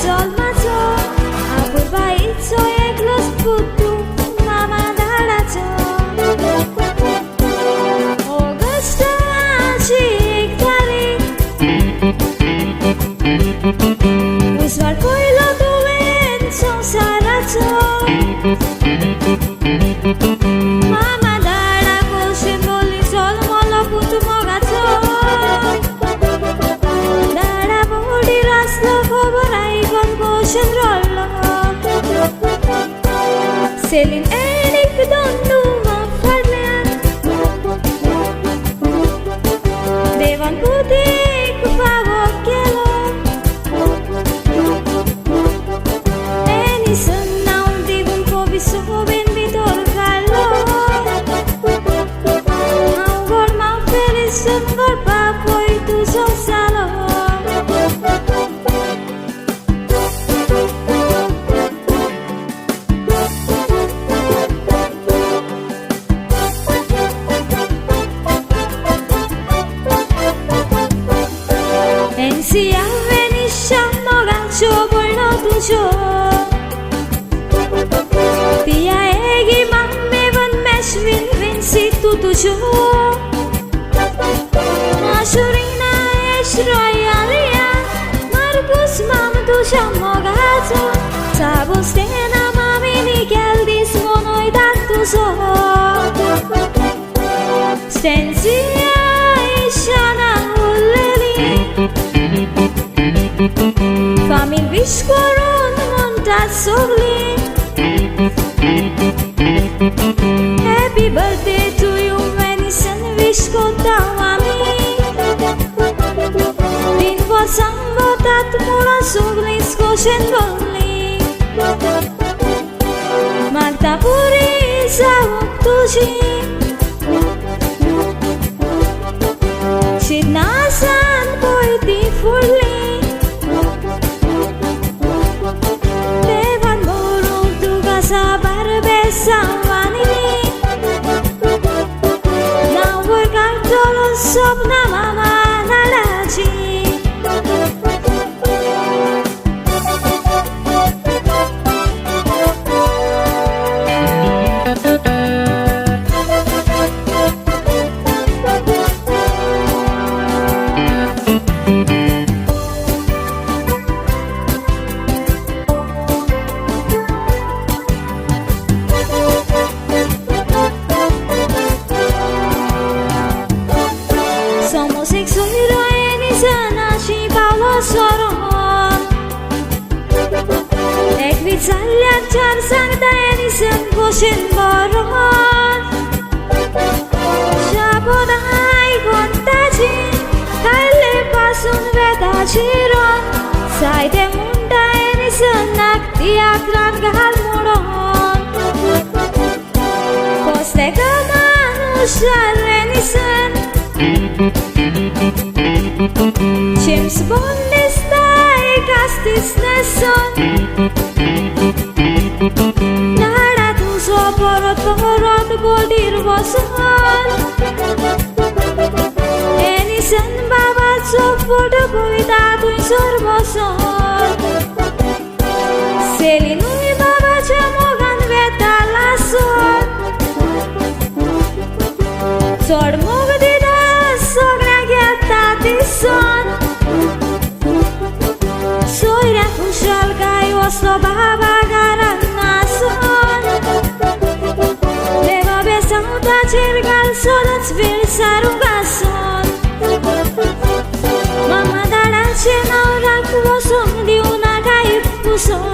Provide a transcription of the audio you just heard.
sol macho apurbaitzo eklos putu mama daracho August achik tarik Uzvar poilo duen sonsaracho Mama darako simboli sol molo putu mogacho Dara bodi raslo koborai gongo shendrollo Selin erik dondu mafalmen Devan putik pavokelo Eni sennaun divun poviso ben vitor gallo Augor ma feliz gor papoi tu sonsalo Si avvenisciamo gancio bollo tujo Tia egi mamme van meshvin vinsi tu tujo Ashurina eshraialia Marcus mam tu shamogato Sabostena mamini geldis monoi datuzo Stenzia ishana ulleli Famil viscoron montat sogli Happy birthday to you Venison visco tawami Din vosan votat mura sogli scoshen bolli Magda puri sauk tuji Shidnasan poeti fulli Devan burung tugas sabar besamani Nawar kartolo sopna mama nalaji Somos exoheroenis anashi Paolo Soron Ekvitsalyan char sangta enisen goshen boron Shabodai kontaji Kaile pasun vetajiron Saide munda enisen nakti akran gal muron Koste kamanushar enisen James Bond stai castis nesson Nada tu so porot boldir boson Enisen baba so foto povita tu sor boson Selinui baba chamogan vetalason Sor mugdida sogra son Soira kushalga oslo baba garannason Leva besauta cirgal sodat svil sarugason Mama darace naurak boson di una gaip puson